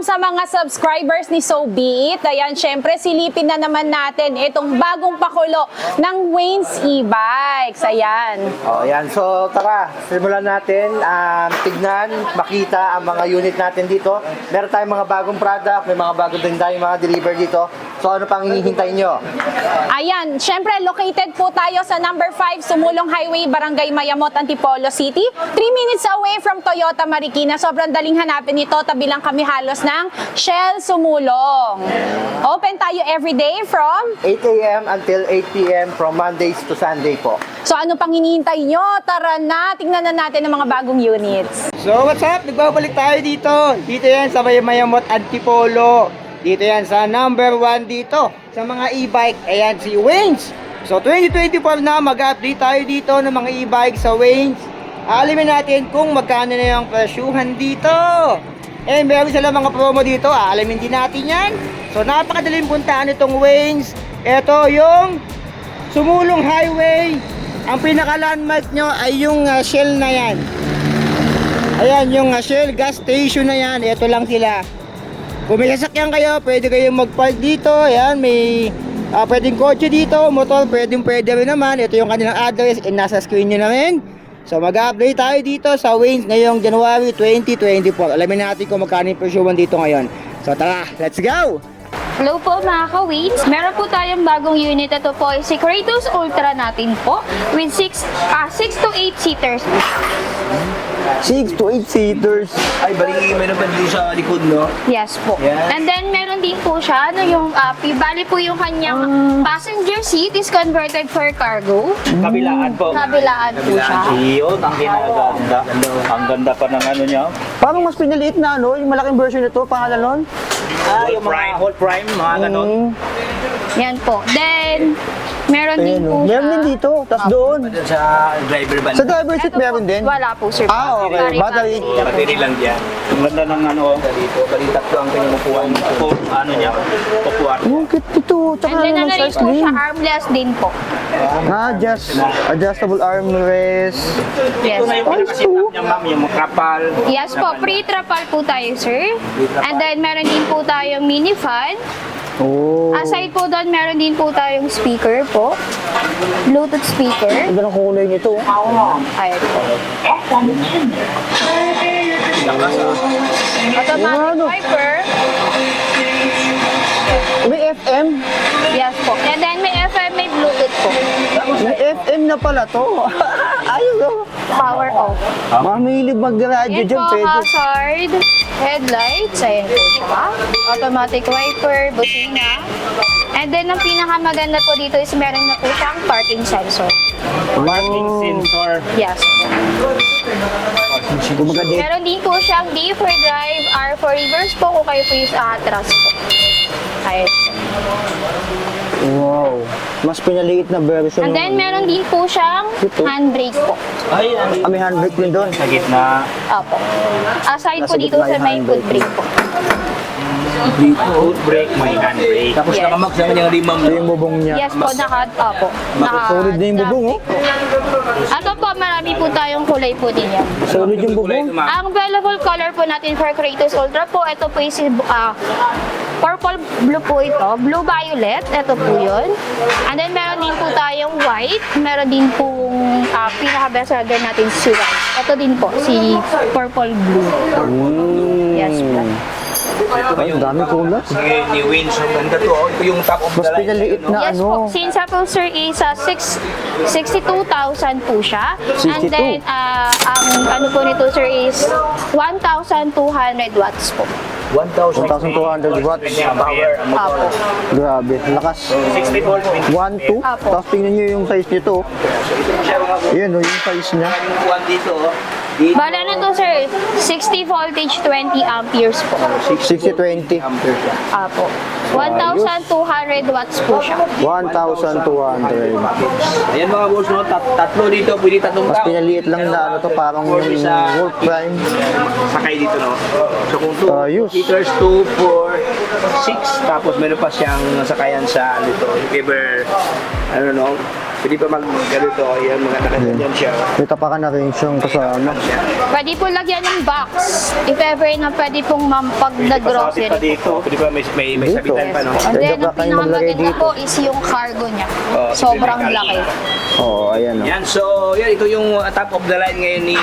sa mga subscribers ni So Be It. Ayan, syempre silipin na naman natin itong bagong pakulo ng Wayne's e-bikes. Ayan. Oh, yan. So, tara, simulan natin. Tignan, makita ang mga unit natin dito. Meron tayong mga bagong product, may mga bago din tayong mga deliver dito. So, ano pang hinihintay nyo? Ayan, syempre located po tayo sa number 5 Sumulong Highway, Barangay Mayamot, Antipolo City. 3 minutes away from Toyota Marikina. Sobrang daling hanapin ito. Tabi lang kami halos ng Shell Sumulong. Open tayo everyday from 8 a.m. until 8 p.m. from Mondays to Sunday po. So ano pang hinihintay nyo? Tara na, tingnan na natin ang mga bagong units. So what's up? Nagbabalik tayo dito. Dito yan sa Mayamot, Antipolo. Dito yan sa number 1 dito sa mga e-bike. Ayan si Wayne's. So 2024 na, mag-update tayo dito ng mga e-bike sa Wayne's. Alamin natin kung magkano na yung presyuhan dito. Eh meron sila mga promo dito. Alamin din natin yan. So napakadaling puntahan itong Wayne's. Ito yung Sumulong Highway. Ang pinaka-landmark nyo ay yung Shell na yan. Ayan, yung Shell gas station na yan. Ito lang sila. Kung may sasakyan kayo, pwede kayong mag-park dito. Ayan, may pwedeng kotse dito, motor, pwede rin naman. Ito yung kanilang address, nasa screen nyo namin. So mag-update tayo dito sa Wayne's ngayong January 2024. Alamin natin kung magkano yung presyuhan dito ngayon. So tara, let's go! Hello po mga ka-Wayne's. Meron po tayong bagong unit. Ito po ay si Kratos Ultra natin po with 6 to 8 seaters. 6 to 8 seaters. Ay, bali, meron pa dito sa likod, no? Yes po. Yes. And then meron din po siya yung bali po yung kanyang passenger seat is converted for cargo. Kabilaan po. Kabilaan po siya. Iyon, ang ginaganda. Ang ganda pa ng ano niya. Parang mas pinaliit na ano, yung malaking version nito, pangalan nun? Yung mga whole prime, mga ganon. Yan po. Then meron din po siya. Meron din dito, tas doon. Sa driver van. Sa driver seat Ito po, meron din? Wala po sir. Okay. Battery. Battery lang yan. Ang ganda ng ano. Dito, bali tatlo ang kanyang upuan. Ano niya, upuan. Yung kit ito, tsaka And then naman ano rin size po siya, din. armless din po. Adjustable armrest. Yes. Ito na yung pinakasinap niya ma'am, yung kapal. Yes po, pre-trapal po tayo, sir. And then, meron din po tayong mini fan. Oh. Aside po doon, meron din po tayong speaker po. Bluetooth speaker. Ang ganda ng kulay nito. Ayan po. Automatic wiper. May FM. Yes po. And then, may FM, may Bluetooth po. May FM na pala to. Ayun oh. Power off. Mamilig magradyo Yan dyan, po, pwede. hazard. Headlights. Ayan po siya. Automatic wiper, busina. And then, ang pinakamaganda po dito is meron na po siyang parking sensor. Parking sensor. Yes. Kumaga din. Meron din po siyang D for drive, R for reverse po kung kayo po yung atras po. Ayun. Wow. Mas pinaliit na version. And then, meron din po siyang Ito. handbrake po. Ay, May handbrake din doon. sa gitna. Opo. Aside po Nasa dito gitna sa yung may foot handbrake. brake po. Foot brake, may handbrake. Tapos Yes. nakamax naman yung limang. Ito yung bubong niya. Yes po, opo. Solid na yung bubong, oh. Ato po, marami po tayong kulay po din yan. Solid yung bubong. Ang available color po natin for Kratos Ultra po, ito po is purple blue po ito, blue violet, ito po yun. And then meron din po tayong white, meron din pong pinaka-best seller natin si white. Ito din po, si purple blue. Yes po. Ay, ang dami kulay. Ni Wayne's, ang ganda to. Ito yung top of Mas the line. pinaliit na Yes ano. po, since Apple sir is 62,000 po siya. 62. And then, ang ano po nito sir is 1,200 watts po. 1,200 watts. Power. Apo. Grabe, lakas. 60 volts. 1, 2. Apo. Tapos tingnan nyo yung size nito. Ayan o, yung size niya. Yung upuan dito, oh. Dito. Bala na to sir, 60 voltage, 20 amperes po. 60-20. Apo. 1,200 watts po siya. 1,200. Ayan mga boss, no? Tatlo dito, pwede tatlong Mas tao. pinaliit lang na ano to, parang yung Wolf Prime. Sakay dito, no? So kung Ayos. 2 seaters, 2, 4, 6, tapos meron pa siyang sakayan sa dito. If ever, ano no, Pwede pa mag-ganito, yan, mga nakaganyan siya. May tapakan na rin siyang kasama. Pwede po lagyan ng box. If ever na pwede pong pag Pasabit nag-grocery. pa dito. Pwede ba may Dito. sabitan pa, no? And then, Pwede ba ang kayo maglagay pinakamaganda dito? po is yung cargo niya. Oh, Sobrang cargo. laki. Oo, ayan o. Yan, so yan, ito yung top of the line ngayon ni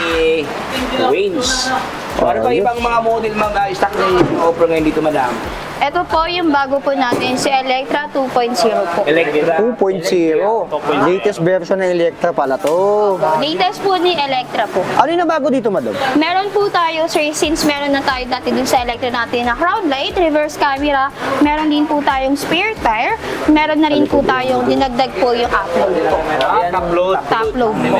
Waynes. So ano pa Ayos. ibang mga model mag-stock na i-offer ngayon dito, madam? Ito po yung bago po natin, si Electra 2.0 po. Electra. 2.0. Latest version ng Electra pala to. Latest po ni Electra po. Ano yung bago dito, madam? Meron po tayo, sir, since meron na tayo dati dun sa Electra natin na crown light, reverse camera, meron din po tayong spare tire, meron na rin po tayong dinagdag po yung upload po. Upload. Top load po.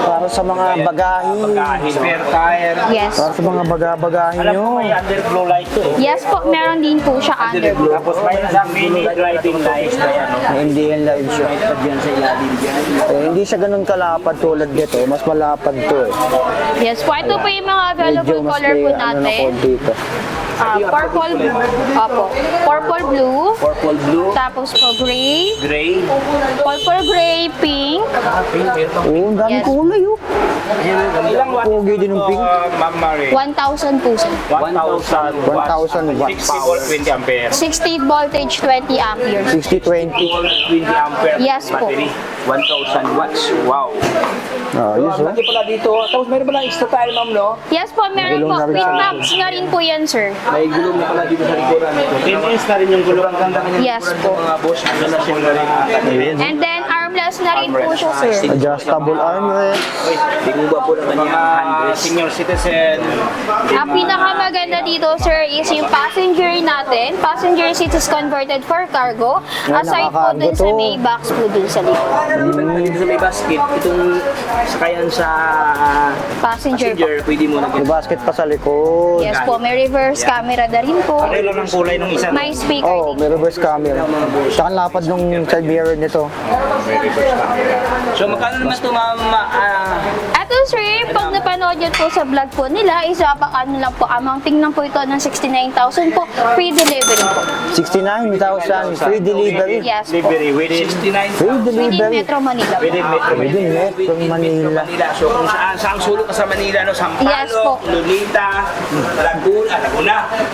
Para sa mga bagahe. Kahit spare tire. Yes. Para sa mga bagahe Alam nyo. ko may underflow light to eh. Yes po, meron din po siya underflow. Tapos may mini driving light na yan. no? May MDL live siya. Hindi siya ganun kalapad tulad dito. Mas malapad to eh. Yes po, ito po yung mga Medyo available mas color may po ano na natin. konti ito. Purple, purple blue, Purple blue, tapos po gray, gray, purple gray, pink, Oo, ang dami Yes. kulay oh. Ilang watt Pogi din ng pink. Ma'am Mary? 1,000 po sir. 1,000 1,000 watts. 60 volt 20 ampere. 60 voltage, 20 amperes. 60-20. 20 ampere Yes po. battery. 1,000 watts. Wow. Ayos oh. Lagi pala dito. Tapos meron pala extra tire, ma'am, no? Yes po, meron Gulong po. na rin With sa max na rin po yan sir. May gulong na pala dito sa likuran. 10 inch na rin yung gulong. Sobrang ganda kanyang Yes likuran po. ng mga boss. Ganda siya na rin. And then armless na rin po siya sir. Adjustable armrest. Tingba po naman yung Mga handles. senior citizen. Ang pinakamaganda dito sir is yung passenger natin. Passenger seat is converted for cargo. Aside po dun sa nakakargo to. may box po dun sa likod. Maliban dito sa may basket, itong sakayan sa Passenger po. passenger, pwede mo na May basket pa sa likod. Yes po, may reverse camera na rin po. Ano lang ang kulay ng isa? May speaker Oh, din. may reverse camera. Tsaka ang lapad nung side mirror nito. So magkano naman ito, ma'am? Ito sir, pag napanood yun po sa vlog po nila, isa pa ano lang po, amang tingnan po ito ng 69,000 po, free delivery po. 69,000 free delivery. Yes po. Delivery within 69 Free Within delivery. Metro Manila po. within metro. Within Metro Manila. So kung saan sulok ka sa Manila, no? Yes po. Sampaloc, Lunita, Laguna,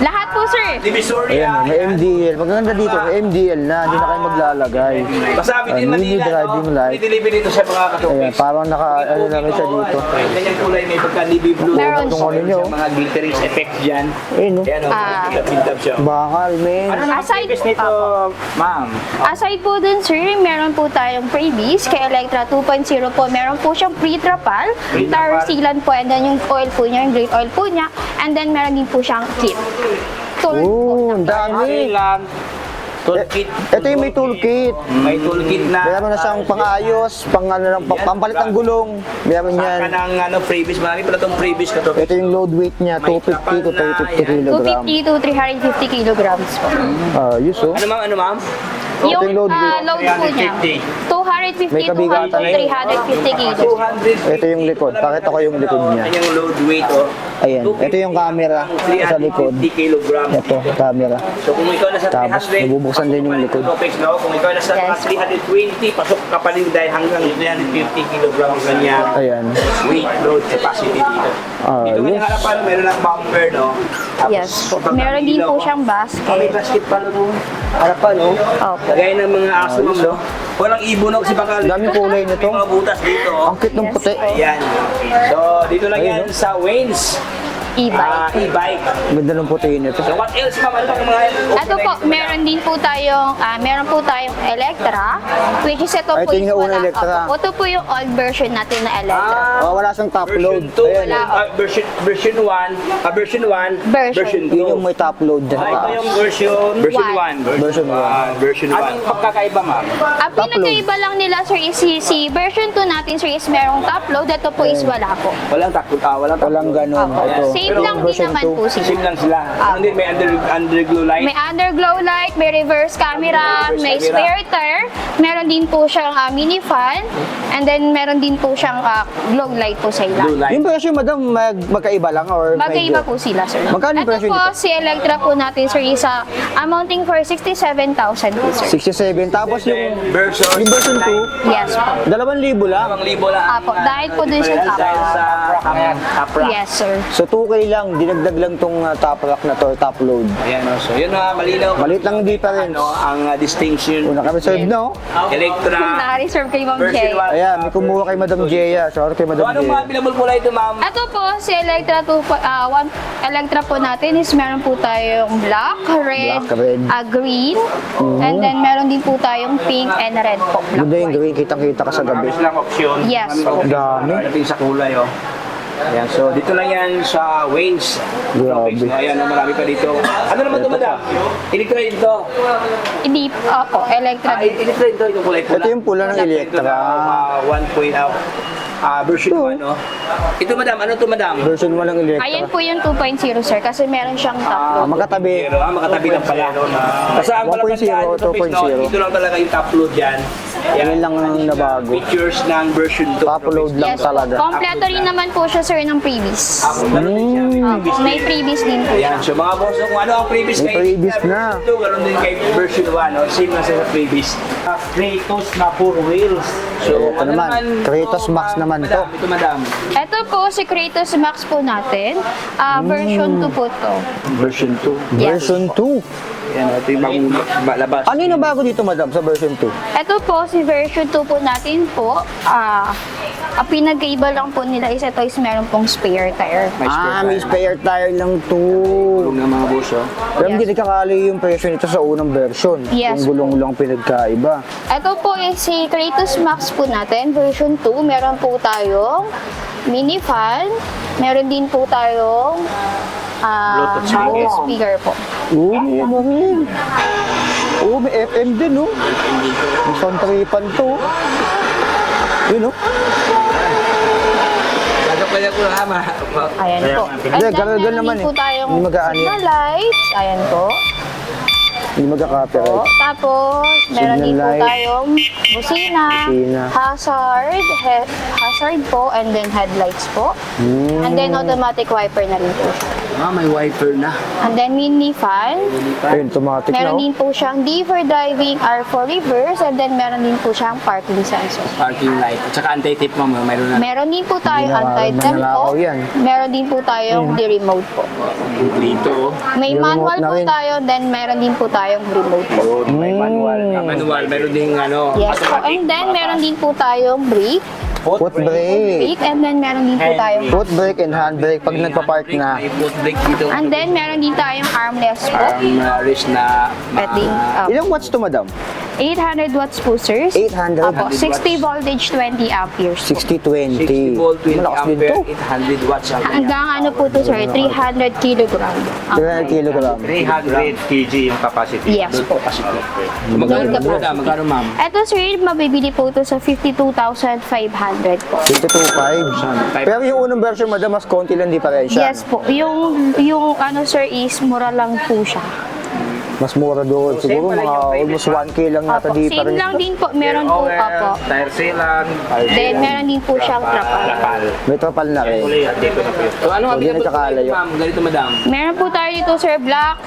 Lahat po sir. Divisoria. Ayan, may MDL. Maganda dito, may MDL na. Hindi na kayo maglalagay. Basta within Mini Manila, driving no? light. May delivery dito sa mga Ayan, katupis. parang naka, ano na rin siya dito. Ganyan kulay, may pagka-navy blue. Meron Itong ano nyo. Mga glittering effect dyan. Ayun, no? Ayan, Ah. pintab siya. Bakal, men. Ano naman Aside- previous nito, ma'am? Aside po dun sir, meron po tayong freebies kay Electra 2.0 po. Meron po siyang pre-trapal, tire sealant po, and then yung oil po niya, yung green oil po niya, and then meron din po siyang kit. Tool po. Oo, ang dami. Ilan? Toolkit. Ito yung may toolkit. May toolkit na. Meron na siyang pang-ayos, pang ano lang, pampalit ng gulong. Meron Saka yan. ng freebies. Marami pala itong freebies ka to. Ito yung load weight niya, 250 to 350 kilogram. 250 to 350 kilograms po. Ayos oh. Ano ma'am, ano ma'am? Yung ito yung load weight. load po niya, 250 May to kabigatan na yun. 350 kilos. 200. Ito yung likod. Pakita ko yung likod niya. Ayan yung load weight, oh. Ayan. Ito yung camera sa likod. 350 kilograms. Ito, camera. So kung ikaw nasa Tapos, 300, nabubuksan din yung likod. Topex, no? Kung ikaw nasa Yes. 320, pasok ka pa rin dahil hanggang 350 kilograms ganyan. Ayan. Weight load capacity dito. Dito Yes. kanyang harapan, meron ng bumper, no? Tapos, Yes po. pag Meron din ilaw, po oh. siyang May basket. basket pala no? Harapan, no? Opo. Lagay ng mga aso, ma'am, no? Walang ibon, no? Kasi baka Daming kulay nito. may mga butas dito, oh. Ang cute ng Yes puti. po. Ayan. So, dito lang Ayun, yan sa Waynes. E-bike. E-bike. Ganda ng puti nito. So, what else, ma'am? Ano pa yung mga Ito po, meron din po tayong, Electra, which is ito Ay, po ito yung is nauna wala. Electra. Opo, ito po yung old version natin na Electra. Oh, wala siyang top load. Version 2, Ayan. version 1, version 1, Version. version 2. Yun yung may top load dyan sa Ito taas. yung version Version One. 1. Version 1. Version 1. Anong pagkakaiba, ma'am? Ang pinagkaiba lang nila, sir, is si version 2 natin, sir, is merong top load. Ito po is wala po. Walang takot, walang takot. Walang ganun. Opo. Ito. Same lang din version naman 2. po sila. Same lang sila. Ano din, may underglow light. May underglow light, may reverse camera, Reverse may camera. spare tire, meron din po siyang mini fan, and then meron din po siyang glow light po sa Blue ilalim. light. Yung presyo, madam, magkaiba lang or Magkaiba medyo? po sila, sir. Magkano yung Ito presyo po, nito? si Electra po natin, sir, is amounting for 67,000 po, sir. 67. Tapos yung Version. version 2, Yes po. 2,000 lang. 2,000 lang. Apo, dahil po dun sa top. Dahil sa top rack. Yes, sir. So 2K lang, dinagdag lang tong top rack na to, top load. Ayan, so yun malinaw. Maliit lang ang difference. Ano, ang distinction. Una kami serve na, oh. Electra. Naka-reserve kay Ma'am Version Jay. 1. Ayan, may kumuha kay Madam Jeya. Sorry kay So Madam anong Jeya. available po lang ito, ma'am? Ito po, si Electra 2, Electra po natin is meron po tayong black, red, Black, red. green, and then meron din po tayong pink and red po. Black, Ganda yung white. green, kitang-kita ka sa gabi. Mabilis lang option. Yes. Dami. Dating sa kulay, oh. Ayan, so dito lang yan sa Wayne's. Grabe. Ayan, marami pa dito. Ano naman ito, madam? Electra ito. Hindi, opo, Electra din. Electra ito, yung kulay pula. Ito yung pula ng Ito na, Electra. 1.0. Version 1, no? Ito, madam. Ano to, madam? Version 1 ng Electra. Ayan po yung 2.0, sir, kasi meron siyang top load. Magkatabi. Pero, makatabi lang pala. Kasi ang 1.0, palapagkaan, 2.0. ito lang talaga yung top load yan. Yan lang ang nabago. Features ng version 2. Top load lang Yes, talaga. kompleto rin naman po siya, sir, ng previous. May previous din po siya. Ayan, so mga boss, kung ano ang previous May previous na. Ito, ganoon din kay version 1, no? Same lang sa previous. Kratos na 4 wheels. So, Ito naman, Kratos Max naman to. Ito, madam. Ito po, si Kratos Max po natin. Version 2 po to. Version 2. Yes. Version 2. Yan, ito yung bagong labas. Ano yung nabago dito, madam, sa version 2? Ito po, si version 2 po natin po, ang pinagkaiba lang po nila is ito is meron pong spare tire. May spare tire lang to. Gulong ng mga boss, oh. Pero hindi nagkakali yung presyo nito sa unang version. Yes. Yung gulong lang pinagkaiba. Ito po is si Kratos Max po natin, version 2. Meron po tayong mini fan. Meron din po tayong Bluetooth speaker po. Oo, may ano rin. Oo, may FM din, oh. May sound tripan to. Yun, oh. Kaya ko hama. Ayan po. Hindi, And then ganun meron naman din po eh. tayong Hindi mag-aani. signal lights. Ayan po. Hindi magka-copyright. Tapos, meron din po Signal light. tayong busina, Busina. hazard po, and then headlights po. And then automatic wiper na rin po siya. May wiper na. And then mini fan. Ayun, automatic na, Meron oh. din po siyang D for driving, R for reverse, and then meron din po siyang parking sensor. Parking light. At saka anti-tip, ma'am. Mayroon na. Meron din po tayong Hindi na anti-tempo. mananakaw yan. Meron din po tayong D-remote po. Dito, oh. May Yung manual remote na po rin. tayo, then meron din po tayong remote po. Yun, may manual. Manual, meron ding ano. Yes po. And then meron din po tayong brake. Foot brake. Brake, and then meron din po tayong Foot brake and hand brake pag nagpa-park na. May foot brake dito. And then, meron din tayong armrest po. Wrist na Pwedeng, Ilang watts to, madam? 800 watts po, sir. 800. Opo, 60 voltage, 20 amperes po. 60-20. 60 volt, 20 Malakas din ampere, to. 800 watts ang Hanggang ano po to, sir, 300 kilogram. 300 kilogram. 300 kg yung capacity. Yes po. Magkano po, magkano, ma'am? Ito, sir, mabibili po ito sa 52,500 po. 52.5. Pero yung unang version, madam, mas konti lang diferensya. Yes po. Yung ano, sir, is mura lang po siya. Mas mura doon. Siguro mga almost 1K lang nata Opo, di same pa rin. lang din po. Meron po, opo. Tire sealan. Then, meron din po siyang trapal. May trapal na rin. So, ano ang Hindi available nagkakalayo. ma'am? Ganito, madam. Meron po tayo dito, sir, black,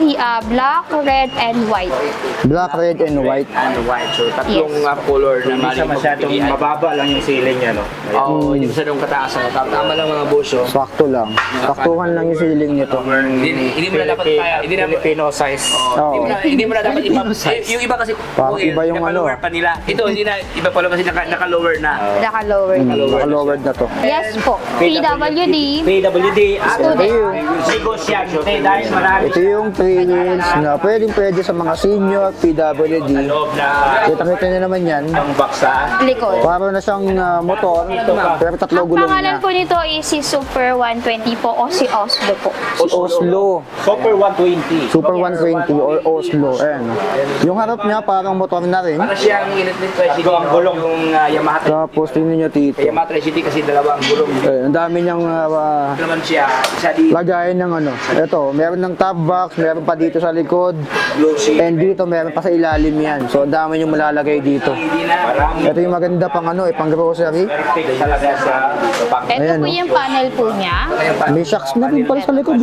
red, and white. Black, red, and white. And white. So, tatlong color na mali masyadong Mababa lang yung ceiling niya, no? Oo, hindi masyadong kataas. Tama lang mga boso. Sakto lang. Saktuhan lang yung ceiling nito. Hindi mo na dapat kaya, hindi na Filipino size. Oo. hindi mo na dapat iba. Yung iba kasi Parang iba yung naka-lower ano. pa nila. Ito hindi na iba pala kasi naka-lower na. Naka-lower. Naka-lowered na to. Yes po. PWD. PWD at Student. negosasyon. Dahil marami Ito yung 3 wheels na pwede sa mga senior, PWD. loob na Kita nyo naman yan. ang baksa. Likod. Para na siyang motor, pero tatlo Ang gulong pangalan niya. po nito is si Super 120 po o si Oslo po. Si Oslo. Super 120. Super 120 or Oslo. Ayan. Yung harap niya parang motor na rin. Para siyang electric tricycle. Ang gulong. Yung Yamaha Tapos tingnan niyo dito. Yamaha Tri-City kasi dalawa ang gulong. Ayan, ang dami niyang Ito naman siya. Isa di lagayan ng ano. Ito, meron ng top box, meron pa dito sa likod. glossy. And dito meron pa sa ilalim yan. So ang dami niyong malalagay dito. Hindi na. Marami. Ito yung maganda pang ano, pang grocery. Perfect talaga sa pag Ito Ayan, po no? yung panel po niya. May shocks na rin pala sa likod.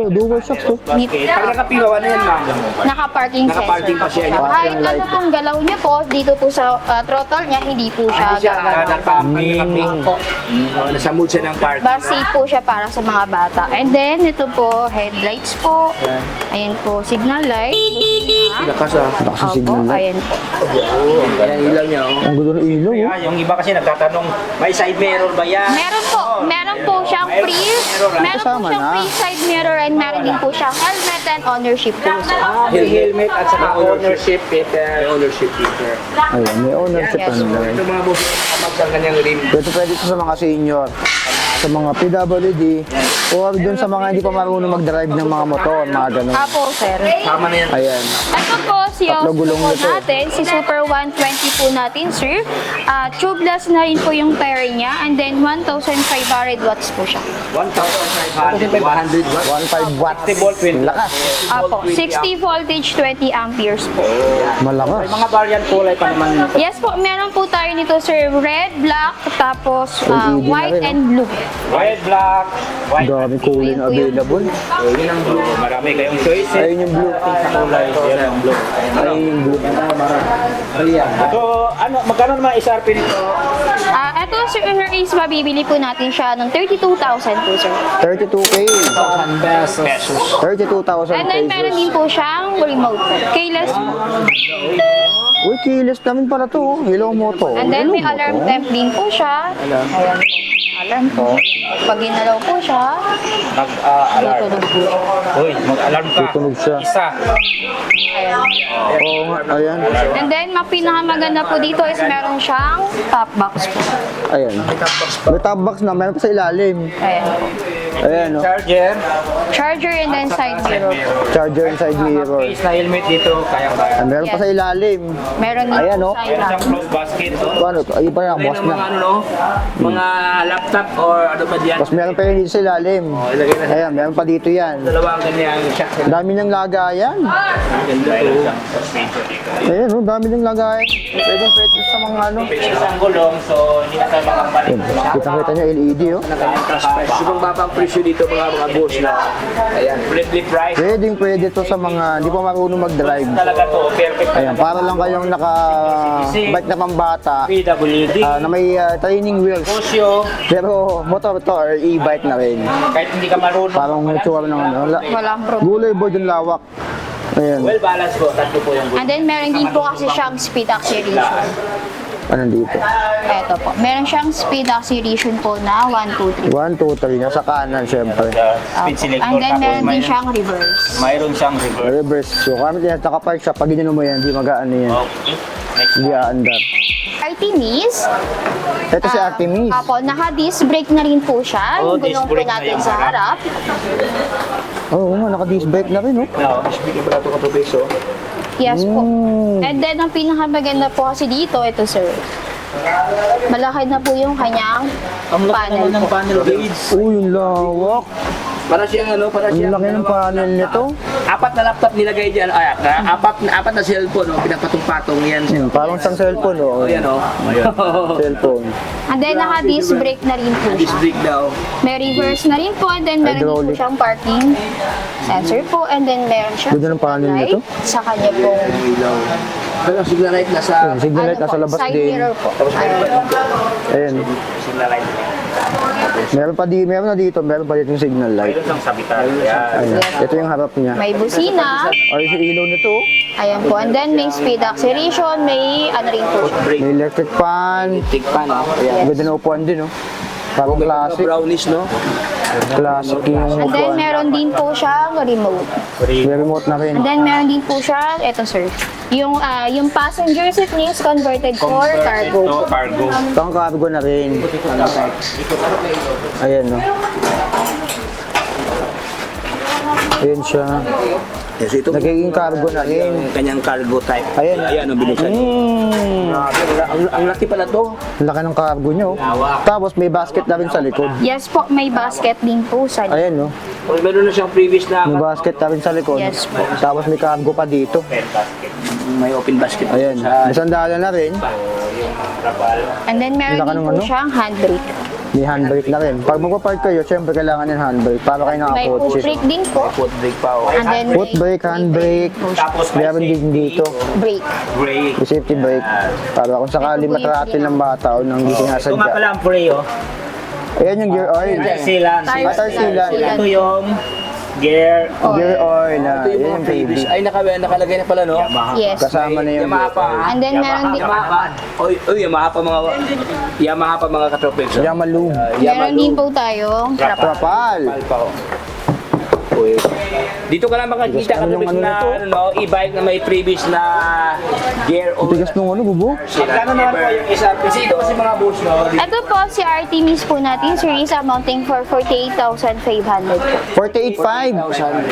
Dual shocks to. Pag nakapigawa na yan, ma'am. Naka-parking sensor. Naka-parking pa siya. Kahit Parking light. ano pong galaw niya po, dito po sa throttle niya, hindi po siya Hindi siya gagalaw. nakaping. Nasa mood siya ng park. Bar safe po siya para sa mga bata. And then, ito po, headlights po. Ayan po, signal light. Busina. Lakas ah. Lakas yung Opo, signal light. ayan po. Yan ilaw niya. Oh. Ang gulo ng ilaw. Oh. Yung iba kasi nagtatanong, may side mirror ba yan? Meron po siyang free, meron po Kasama siyang na. free side mirror and meron din po siyang helmet and ownership po. Helmet at saka ownership paper. Ownership paper. Ayan, may ownership Yes. ano. Ito mga boss, kamag sa kanyang rim. Ito pwede ito sa mga senior, sa mga PWD, or dun sa mga hindi pa marunong mag-drive ng mga motor, mga ganun. Apo, sir. Tama na yan. Ayan. Ito po, si Tatlo gulong po nito. natin, si Super 120 po natin, sir. Tubeless na rin po yung pair niya, and then 1,500 watts po siya. 1,500 watts. 1.5 watts. 60 volt, 20. Lakas. Apo, 60 voltage, 20 amperes po. Malakas. Mga variant kulay pa naman. Yes po, meron po tayo nito, sir. Red, black, tapos LED na white rin, and blue. White, black, white. Dami kulay na available. Yun ang blue. Marami kayong choice. Ayun yung blue. Sa kulay. Yan ang blue. Ayun yung blue. So, ano, magkano naman SRP nito? Ito, sir, is mabibili po natin siya ng 32,000 po, sir. 32K. Pesos. 32,000 And then, meron din pesos. po siyang remote po. Keyless po. Uy, keyless namin pala to. Oh. Hello moto. And then, may Hello, alarm moto. temp din po siya. Ayan po. Alarm po. Pag ginalaw po siya, Mag-alarm. tutunog po. Uy, mag-alarm ka. Tutunog siya. Isa. Ayan. Oo nga, ayan. And then, pinakamaganda po dito is meron siyang top box po. Ayan. May top box na, meron pa sa ilalim. Ayan po. Ayan, no? Charger. Charger and then side mirror po. Charger and side mirror. Case na helmet dito, kaya-kaya. Ah, meron pa sa ilalim. Meron din Ayan, po no? sa Meron siyang ilalim. close basket. Oh. Ano to? Ay, iba yan, boss Meron na. mga ano, no? Mga laptop or ano ba diyan? Tapos meron pa yun dito sa ilalim. Ilagay na sa Ayan, meron pa dito yan. dalawang ganyan shot. Ang dami niyang lagayan. Ganda to. Ayan, no? Dami niyang lagayan. Pwedeng pwede sa mga ano. Isang gulong, so hindi na tayo makabalik. Ayan, kita-kita niyo, LED, oh. Sobrang babang presyo dito mga boss na. Ayan, friendly price. Pwedeng pwede to sa mga hindi pa marunong mag-drive. Talaga to, perfect. Ayan, para lang kayong naka-bike na pambata PWD. na may training wheels. Negosyo, Pero motor to or e-bike na rin. kahit hindi ka marunong. Parang tsura ng ano. Walang problem. Gulay board yung lawak. Ayan. Well balanced po, tatlo po yung And then, meron din po kasi siyang speed acceleration. Anong dito? Eto po. Meron siyang speed acceleration po na 1, 2, 3. 1, 2, 3. Nasa kanan, syempre. speed selector. And then, tapos meron din mayroon- siyang reverse. Mayroon siyang reverse. Reverse. So, kami din, nakapark siya. Pag ginano mo yan, hindi mag-ano yan. Okay. Next. Hindi aandar. Artemis. Ito si Artemis. Apo, naka-disc brake na rin po siya. Oh, Yung disc gulong po brake na natin yung sa harap. Oo nga, naka-disc brake na rin, oh. No, speaking pala ito ka peso. Yes po. Mm. And then, ang pinakamaganda po kasi dito, ito sir. Malaki na po yung kanyang panel po. panel gauge. Uy, yung lawak. Para siyang ano, para Ang siyang laki ng panel nito. apat na laptop nilagay diyan. Ay, apat na cellphone, oh, pinapatong-patong yan. Parang isang cellphone, oh. Oh, yan oh. Cellphone. And then, naka-disc brake na rin po Disc siya. brake daw. May reverse na rin po. And then, meron din po Hydraulic. siyang parking sensor po. And then, meron siyang Ganda ng panel light nito. sa kanya pong Ilaw. Pero signal light nasa Signal light nasa po, labas side din. mirror po. Ayan. signal light. Meron na dito, meron pa dito yung signal light. Mayroon siyang sabitan. Yan. Ayan. Ito yung harap niya. May busina. Ay, yung ilaw nito. Ayan po. And then, may speed acceleration. May ano rin po siya. Brake. May electric fan. Tig pan, oh. Ayan. Ang ganda na upuan din, oh. Parang classic. Brownish, no? Classic yung And then, upuan. meron din po siyang remote. May remote na rin. And then, meron din po siya, eto sir, yung passenger seat niya is converted for cargo. Ito, cargo. Pang cargo na rin. Ayan, no. Ayan siya. Yes, ito Nagiging cargo na rin. yung kanyang cargo type. Ayan. Ayan, ang binuksan niyo. Grabe, ang laki pala to. Laki ng cargo nyo. Tapos may basket na rin sa likod. Yes po, may basket din po sa Ayan, no? Kung meron na siyang previous na May basket na rin sa likod. Yes po. Tapos may cargo pa dito. may open basket. Ayan. May sandala na rin. And then meron Laki din ng po ano? siyang handbrake. May handbrake na rin. Pag magpa-park kayo, syempre kailangan ng handbrake para kayo May foot nakakotse. brake din po. Foot brake pa. Oh. And then Foot brake, handbrake. Tapos may Meron din dito. brake. brake. May safety brake. Para kung sakali Ito po yung matratin ng bata o nang hindi Ito nga sinasadya. pala ang pre, oh. Ayan yung gear oil. Sealant. Tire sealant. Ito yung gear. Gear oil na. Ito yung Yan mga yung previous. baby. Ay, nakalagay na pala, no? Yes. Kasama na yung Yamaha pa. And then meron din, Yamaha. Oy, Yamaha pa mga katropes. oh. Yamaloo. meron din po tayong Trapal. Pa, oh. Uy. Dito ka lang makakita Ano yung katropes ano na nito? ano, e-bike na may previous na gear oil. Tigas nung ano, bubo? Magkano naman po yung isa? Kasi ito kasi mga boss, no? ito po si Artemis po natin series amounting for 48,500 po. 48,500. 500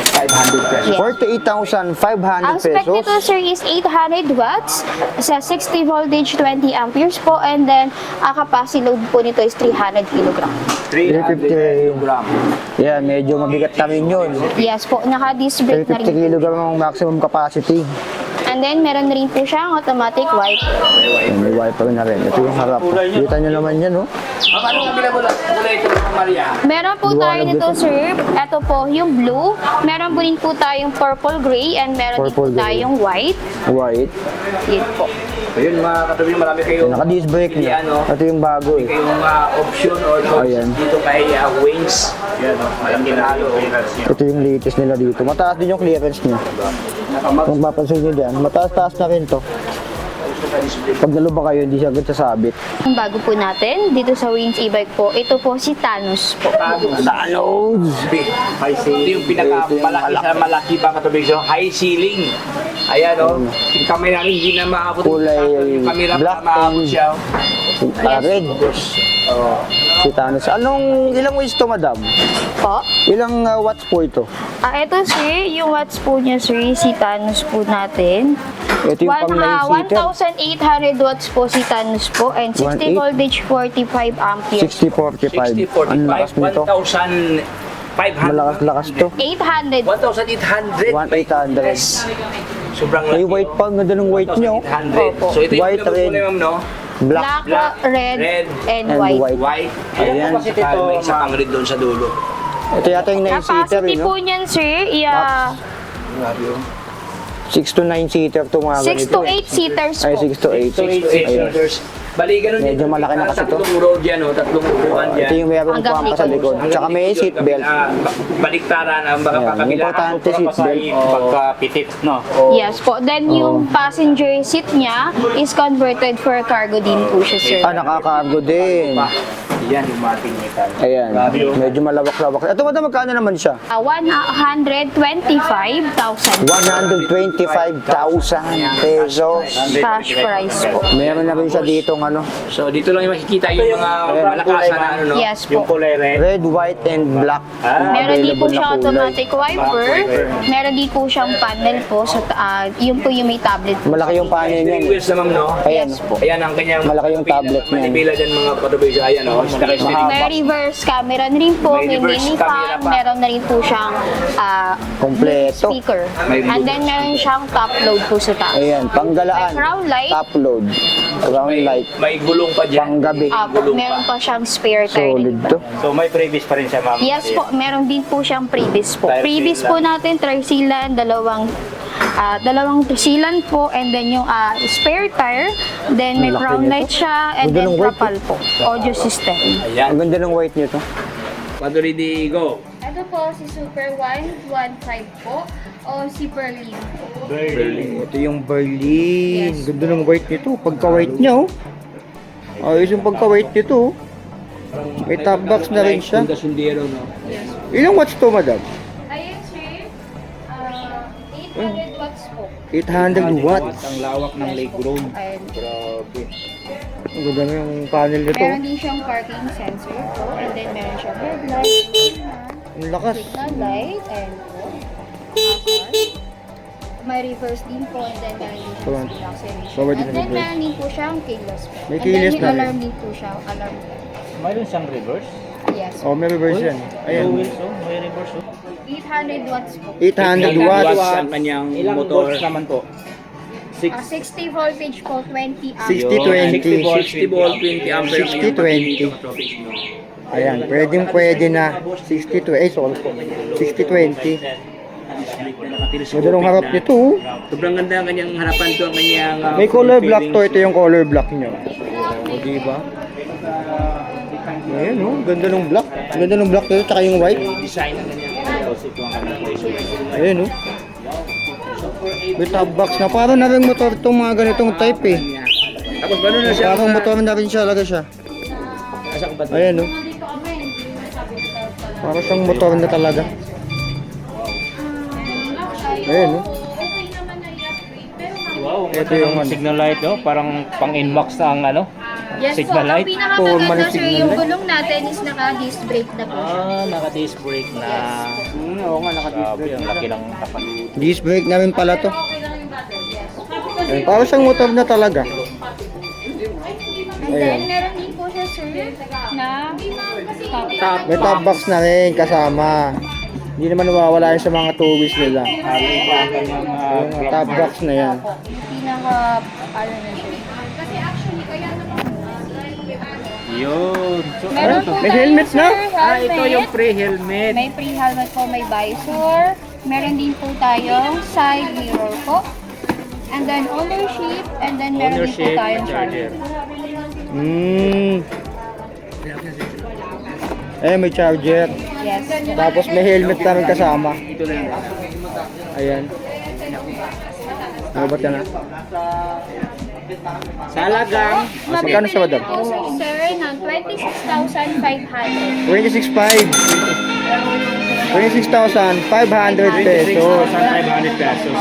pesos. Yes. 48,500 Ang spec pesos. nito sir is 800 watts sa 60 voltage 20 amperes po, and then ang capacity load po nito is 300 kg. 350 gram. Yan, medyo mabigat na rin yun. Yes po, naka-disc brake na 350 rin. kg ang maximum capacity. And then meron na rin po siyang automatic wipe. Yan, may wiper na rin. Ito yung harap. Kita nyo naman yan, no? Ano ang kulay ito, Maria? Meron po tayo Liwanag nito dito. sir, ito po yung blue. Meron po rin po tayong purple gray, and meron din po Purple gray. tayong white. White. Yun po. Ayun, mga katabi, marami kayong Naka-disc brake Hindi, na. ano, Ito yung bago eh. kayong option or Ayan. dito kay Wings. Yan, malaki na halo. Ito yung latest nila dito. Mataas din yung clearance niya. Kung mapapansin nyo dyan, mataas-taas na rin to. Pag nalubak kayo, hindi siya agad sasabit. Ang bago po natin dito sa Wings e-bike po, ito po si Thanos po. Thanos! High ceiling. Ito yung pinakamalaki sa malaki pa katabi so high ceiling. Ayan o. Yung kamay namin hindi na maabot. Kulay Yung camera black maabot and- siya. Red. Si Thanos. Ilang watts to, madam? Po. Ilang watts po ito? Ito sir, yung watts po niya sir, si Thanos po natin. Ito yung pang 9-seater. 1,800 watts po si Thanos po, and 60 1,800. voltage 45 amperes. 6045. Ang lakas nito. 1,500. Malakas-lakas to. 800. 1,800. 1,800. Sobrang May laki. white pa. Ang ganda ng white nyo. 1,800. Opo. So ito yung White, pinabot ko red. na, ma'am, no? Black. Black, red, and and white. white. White. Ayan. Saka may isa pang red doon sa dulo. Ito yata yung 9-seater, Capacity eh, po no? niyan sir, 6 to 9 seater to mga 6 to ganito. 8 seaters Ay, po. 6 to 8. 6 to 8 cylinders. Bali, ganun Medyo malaki na kasi to. Tatlong row dyan, oh, tatlong upuan dyan. Ito yung merong Hanggang pumpa sa likod. likod. Tsaka may seatbelt. Baliktaran ang baka Ayan, kakabila. importante seatbelt. Pagkapitit, no? Yes po. Then yung passenger seat niya is converted for cargo din po siya sir. Nakakargo din. Yan yung mating metal. Ayan. Medyo malawak-lawak. Ito madam, magkano naman siya? 125,000 125,000 pesos. cash price po. Meron na rin siya dito ng ano, So dito lang yung makikita yung mga malakasan na ano, no? Yes po. kulay red. red, white, and black. Meron din po Available na siyang kulay. automatic wiper. Meron din po siyang panel po. So, yun po yung may tablet po. Malaki yung panel niyan. Steering wheels na, ma'am, no? Ayan. Yes po. Ayan ang kanyang Malaki yung tablet niyan. manibela dyan mga katabi sa ayan, no? May reverse camera na rin po. May May reverse mini camera fan. pa. Meron na rin po siyang Kompleto. speaker. May And then meron siyang top load po sa taas. Ayan, panggalaan. May crown light. Top load. Crown light. May gulong pa dyan. Panggabi. Meron pa siyang spare tire. Solid din po. to. So may previous pa rin siya, ma'am. Yes po, meron din po siyang previous po. Tire Previous sealant. po natin, tri-sealant, dalawang sealant po, and then yung spare tire, then may Ang laki crown nito. light siya, and Ganda then ng white, trapal po, audio system. Ayan. Ang ganda ng white nyo to. Maduridi, go. Ito po si Super 115 po, o si Berlin po. Ito yung Berlin. Ganda ng white nito. Pagka-white niya, oh. Ayos yung pagka-white nito, oh. May top box na rin siya. Sundero, no? Ilang watts to, madam? Ayun sir, 800 watts po. 800 watts. Ang lawak ng leg room. Ayun. Grabe. Ang ganda ng panel nito. Meron din siyang parking sensor po, and then meron siyang headlight. Ang lakas. Signal light, ayan po. Hazard. May reverse din po, and then meron din Forward. siyang speed acceleration. Forward And din then reverse. meron din po siyang keyless po. May And keyless then na may rin. alarm din po siya, alarm bell. Mayroon siyang reverse. Yes. Oh, may reverse yan. Two Ayan. wheels, oh. May reverse, oh. 800 watts po. 800 watts. ang kanyang Ilang motor. volts naman po? 60 voltage po, 20 amp. 60-20. 60 volt, 20 ampere. 60-20. Ayan, pwede na 60-20. Sorry po. 60-20. Ganda ng harap nito. Oh. Sobrang ganda ang kanyang harapan to, ang kanyang... May color block to. Ito yung color block nyo. O, diba? Ayan, oh. Ganda ng block. Ganda ng block nito. Tsaka yung white. Design ng kanyang... Ayan, oh. May top box na. Parang na rin motor itong mga ganitong type eh. Tapos gano'n na siya. Parang motor na rin siya. Talaga siya. Ayan, oh. Parang siyang motor na talaga. Ayan, oh. Wow, Ito yung ano. signal light, oh. Parang pang inbox na ang ano. Yes Signal po, light? ang pinakamaganda Formal sir, signal yung light? gulong natin is naka-disc brake na po siya. Naka-disc brake na. Oo nga, Grabe, ang laki ng tapat. Disc brake na rin pala to. Ayan, parang siyang motor na talaga. And Ayan. then, meron din po siya sir na top. May top box na rin kasama. Hindi naman nawawala yun sa mga two wheels nila. Halos pa ang kanyang Yung top box na yan. Pinaka, ano na siya. Kasi actually, kaya naman, Yun. So, meron ano to? po May tayo, helmet na? sir, Ito yung helmet. pre-helmet. May pre-helmet po, may visor. Meron din po tayong side mirror po. And then ownership, and then meron din po Ownership, tayong charger. May charger. Yes. Tapos may helmet na rin kasama. Ayan. Nabat ka na. Sa halagang Magkano siya, madam? Po, sir, ng 26,500. 26,500. 26,500 pesos. 500 pesos.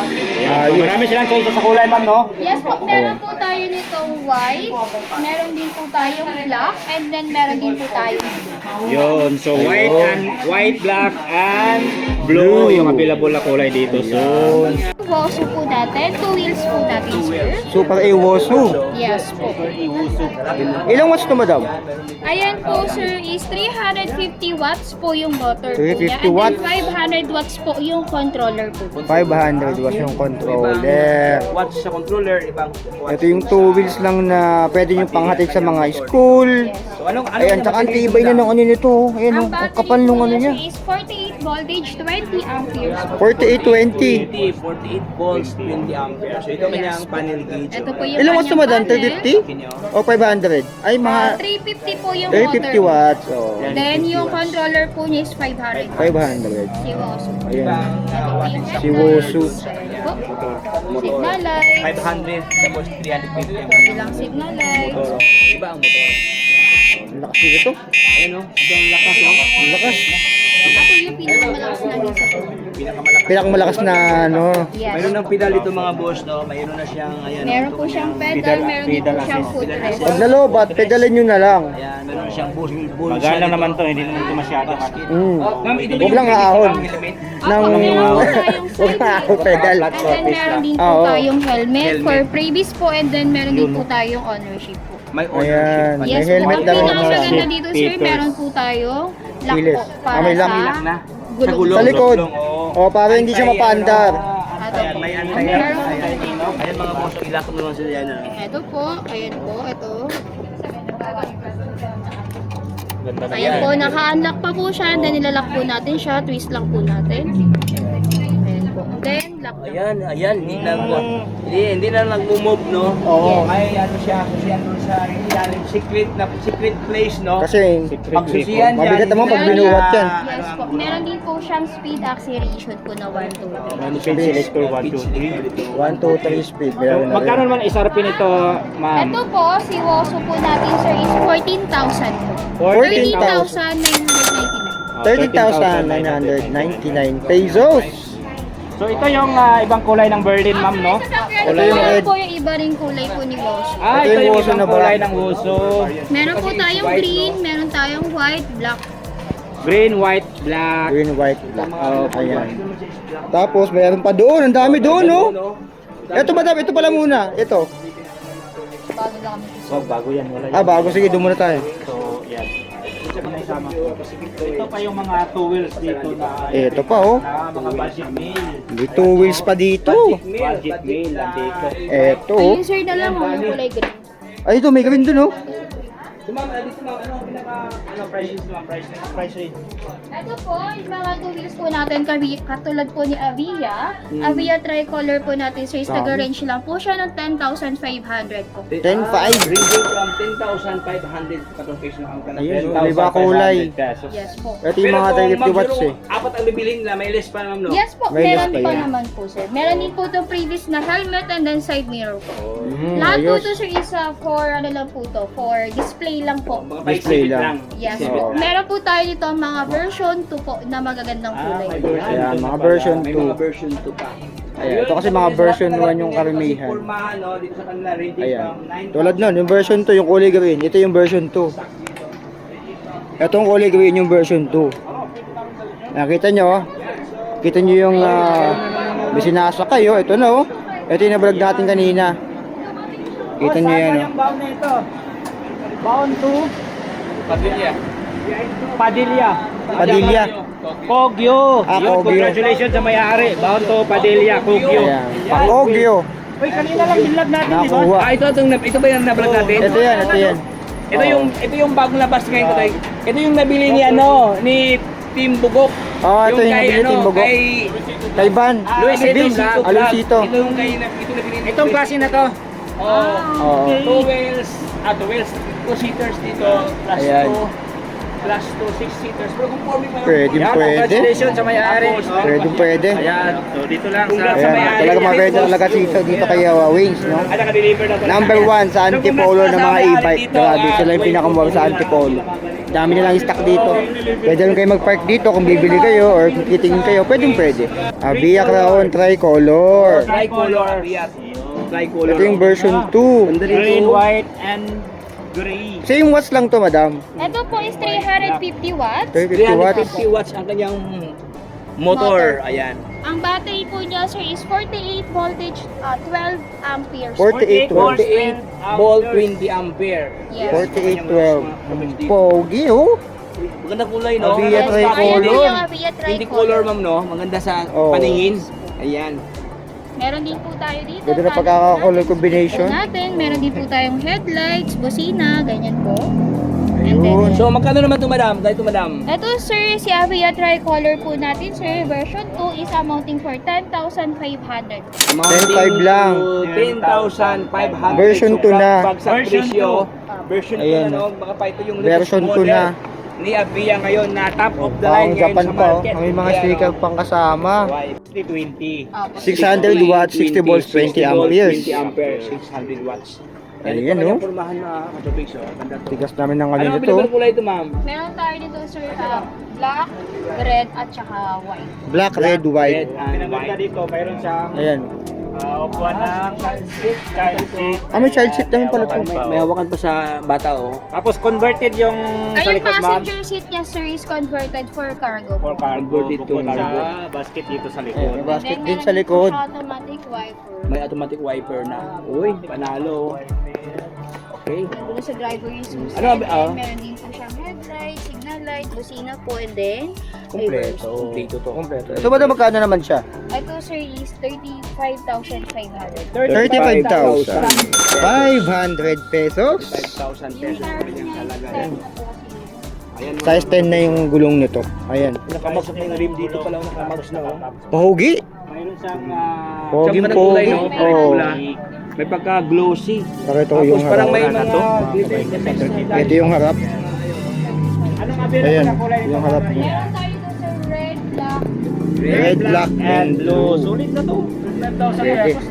Ah, Ayan. yun. Marami silang choice sa kulay, ma'am, no? Yes po, meron po tayo nitong white, meron din po tayong black, and then meron din po tayong blue. Yun. So, white, black, and blue yung available na kulay dito. So, Wosu po natin, 2 wheels po natin, sir. Super Ewosu. Yes po. Ilang watts to, madam? Ayan po, sir, is 350 watts po yung motor po 350 niya. And watts? then 500 watts po yung controller po. 500 watts yung controller. Watch sa controller, ibang Ito yung two wheels lang na pwede nyo panghatid sa mga school. So, anong Ayan, tsaka ang tibay na ng ano nito. Ayan, Ang ang battery kapal nung po ano niya niya. is 48 voltage, 20 amperes po. 4820. 48 volts, 20 ampere. So, ito kanyang panel gauge. Ito po yung Ilang watts to, kanyang madam? panel. 350? O 500? Ay, mga 350 po yung 350 motor. watts. Oh, Then yung controller po niya is 500. 500. Si Wosu. Ayan. Si Si Wosu. Signal light. 500, tapos 350 ang Ilang signal light. iba ang motor. Ang lakas nito. Ayan o, ang lakas o. Ang lakas. Ako yung pinakamalakas na isa po. Pinakamalakas. Pinakamalakas na ano. Yes. Mayroon ng pedal ito mga boss, no? Mayroon na siyang, ayan. Meron ito po siyang kanyang- pedal, meron din po pedal siyang assist. footrest. Pag nalobat, pedalin nyo na lang. Ayan, meron na siyang bull. maganda naman to. Hindi naman ito masyado. Ma'am, ito ba Huwag yung lang aahon. helmet? Nang Ako, meron po tayong huwag na ako pedal. And then meron din po Oo. tayong helmet Helmet. for previous po, and then meron din po tayong ownership po. May ownership. Ayan. pa. May Yes helmet po. na Ang rin pinakamaganda ako. dito sir, meron po tayong lock Kilis. po para May lock. sa Lock na. gulong. Sa gulong. Sa likod. Gulong, oo. O, para hindi siya mapaandar. Ayan, may anti-lock. Ayan mga boss, ilak mo naman sila yan. Ito po, ayan po, ito. Ganda na Ayan po, naka-unlock pa po siya, then nilalak po natin siya, twist lang po natin. Ayan po. Then, lock na. Ayan, hindi na nag-move, no? Oo. May ano siya, susiyan doon sa ilalim, secret place, no? Kasi, Pagsusiyan yan. mabigat naman pag hindi na- binuhat yan. Yes po, meron din po siyang speed acceleration po na 1, 2, 3. Ano speed selector 1, 2, 3. 1, 2, 3 speed. Meron na rin. Magkano naman SRP nito, ma'am? Ito po, si Wosu po natin sir is 14,000 po. 13,000. 30,999 pesos. So ito yung ibang kulay ng Berlin, ma'am, no? Kulay yung Meron red. po yung iba ring kulay po ni Wosu. Ah, Ito ito yung yung Wuso ibang na kulay black. ng Wuso. Meron po tayong green, meron tayong white, black. Green, white, black. Green, white, black. Ayan. Tapos, mayroon pa doon. Ang dami doon, no? Ito madam, ito pala muna. Ito. Oh, bago yan. Wala yan. Ah, bago. Sige, doon muna tayo. So, yan. Ito pa yung mga two wheels dito na Ito pa, oh. mga budget meal. May 2 wheels pa dito. Budget meal nandito. Ito, oh. Ayun sir na lang, yung kulay green. Ay, ito, may green doon, oh. Dito ma'am, price range. Ito po, yung mga two wheels po natin, katulad po ni Avia. Avia tricolor po natin, sir, is taga-range lang po siya ng 10,500 po. 10,500. Ranging from 10,500 katong peso na ang kanan. Ayun, may iba kulay. Yes po. Ito yung mga 350 watts, eh. Apat ang bibilhin nila, may less pa naman, no? Yes po, May meron list pa pa yan. naman po, sir. Meron din po itong previous na helmet and then side mirror po. Lahat Ayos. po ito, sir, is for ano lang po to, for display lang po. Mga Display paisipit lang. Yes Oo. po. Meron po tayo dito ang mga version 2 po na magagandang kulay. Ayan, mga version May 2. mga version 2 pa. Ayan, ito kasi mga version 1 yung karamihan. Kasi purmahan, no, dito sa kanila, ranging Ayan. from 9,000. Tulad nun, yung version 2, yung kulay green. Ito yung version 2. Ito yung kulay green yung version 2. Nakita nyo, oh. Kita nyo yung may sinasa kayo. Ito na, oh. Ito yung nablog natin kanina. Kita nyo yan, oh. Bound na ito. Bound to Padilla. Padilla. Padilla. Kogyo. Ah, Yun, Kogyo. congratulations sa may-ari. Bound to Padilla, Kogyo. Ayan. Pang-ogyo. Uy, kanina lang binlog natin, di ba? Nakuha. Ito ba yung nablog natin? Ito yan, ito yan. Ito yung bagong labas ngayon ko tayo. Ito yung nabili ni ni Team Bugok. Ito yung nabili Team Bugok. Kay Kay Van. Luisito Luisito. Vlog. Luisito. Ito yung ito nabili ni Itong klase na to. Oo. Two wheels, two-seaters dito, plus Ayan. two six-seaters. Pero kung forming pa Pwede, Yan, pwede. congratulations sa may-ari. Pwede, pwede. Ayan, so dito lang sa Congrats sa Ayan, may-ari. talaga maganda talaga dito kay Wings, no? Ay, naka-deliver na talaga. Number 1 sa Antipolo ng mga e-bike. Grabe, sila yung pinakamura sa Antipolo. Dami nilang stock dito. Pwede lang kayo mag-park dito kung bibili kayo or kung titingin kayo. Pwede. Avia Crown Tricolor. Tricolor. Tricolor. Ito yung version 2. green, white, and gray. Same watts lang to, madam. Ito po is 350 watts. 350 watts. 350 watts ang kanyang motor. Ayan. Ang battery po niya, sir, is 48 voltage, 12 amperes. 48 watts. 48 volt 20 ampere. Yes. 4812. Pogi, oh. Maganda kulay, no? Avia Yes, Tricolor. ayan din yung Avia Hindi color, Tricolor. ma'am, no? Maganda sa Oo. paningin. Ayan. Meron din po tayo dito. Ganda na pagkakakolor combination. Natin, meron din po tayong headlights, busina, ganyan po. And then, Ayun. So, magkano naman ito, madam? Ito, madam. ito sir, si Avia Tricolor po natin, sir, version 2 is amounting for 10,500. 10,500 lang. 10,500. Version 2 na. Pag sa Version presyo, version 2 Ayan, na, no? Baka pa ito yung Version latest 2 na. ni Avia ngayon na top of the Pang line ngayon Japan sa pa, oh. market. May mga Ayan, sticker oh. pang kasama. 20. 600 watts, 60 volts, 20 amperes. 20 amperes, 600 watts. Ayan, ito no? pala yung pormahan na katubig, so. Ganda to. Tigas namin ng ano Ano ang nito. pinagawang kulay ito, ma'am? Meron tayo dito, sir, black, red, at saka white. Black, red, white. Red and Pinaganda white. dito, mayroon siyang Ayan. upuan ng child seat. Ah, may child seat naman pala to. May hawakan pa sa bata, oh. Tapos converted yung sa Ay, yung likod, ma'am. passenger seat niya, sir, is converted for cargo. For cargo, Converted to bukod sa cargo. basket dito sa Ayan, likod. may basket And din then, sa likod. meron din po siya automatic wiper. May automatic wiper na. Uy, panalo. Okay. Nandun sa driver yung susi. Ano, Meron din po siyang headlight, signal light, busina po, and then Kompleto. Kompleto to. Kompleto. Ito ba na magkano naman siya? ito, sir, is 35,500. 35,000. 500 pesos. 5,000 pesos ang kanyang halaga. Ayan, Size 10 na yung gulong nito. Ayan. nakamags na yung rim dito pala, nakamags na, oh. Pahugi. Mayroon siyang Pogi, Siyang kulay, pogi. no? Oo. May pagka-glossy. Pakita ko Tapos yung parang may harap. mga glitter. Ito yung harap. anong available Ayan, na kulay nito? yung harap niya. Meron tayo dito, sir, red, black, Red, black, and blue. Sulit na to. 5,000 pesos.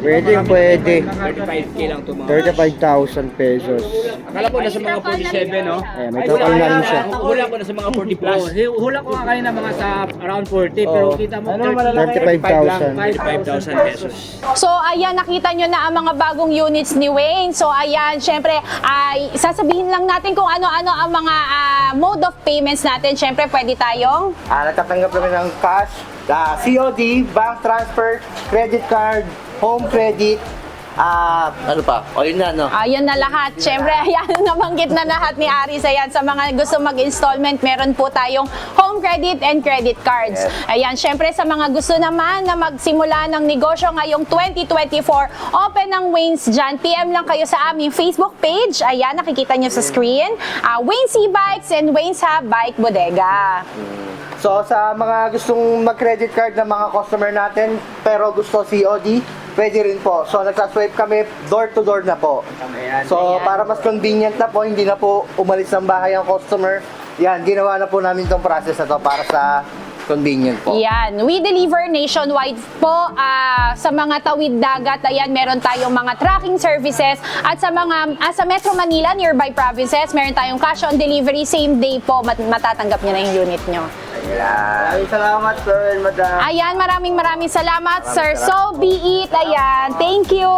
Pwede. 35K lang ito mga. 35,000 pesos. Akala ko nasa mga 47, no? Ayan, may total na rin siya. Hula ko na sa mga 40 plus. Hula ko nga kanina mga sa around 40, pero kita mo 35,000. 35,000 pesos. So ayan, nakita nyo na ang mga bagong units ni Wayne. So ayan, syempre, ay sasabihin lang natin kung ano-ano ang mga mode of payments natin. Syempre, pwede tayong Natatanggap kami ng cash, COD, bank transfer, credit card, home credit, ano pa? O yun na, no? Ayun na lahat. Siyempre, ayan, nabanggit na lahat ni Aris. Ayan, sa mga gusto mag-installment, meron po tayong home credit and credit cards. Yes. Ayan, siyempre, sa mga gusto naman na magsimula ng negosyo ngayong 2024, open ang Wayne's dyan. PM lang kayo sa aming Facebook page. Ayan, nakikita nyo sa screen. Wayne's E-Bikes and Wayne's Hub Bike Bodega. So sa mga gustong mag-credit card ng mga customer natin pero gusto COD, pwede rin po. So nagsaswipe kami door to door na po. So para mas convenient na po, hindi na po umalis ng bahay ang customer. Yan, ginawa na po namin itong process na to para sa convenient po. Yan, we deliver nationwide po sa mga tawid dagat. Ayan, meron tayong mga tracking services at sa mga sa Metro Manila, nearby provinces, meron tayong cash on delivery, same day po matatanggap niyo na yung unit nyo. Maraming salamat, sir and madam. Ayan, maraming salamat, sir. So be it. Ayan, thank you.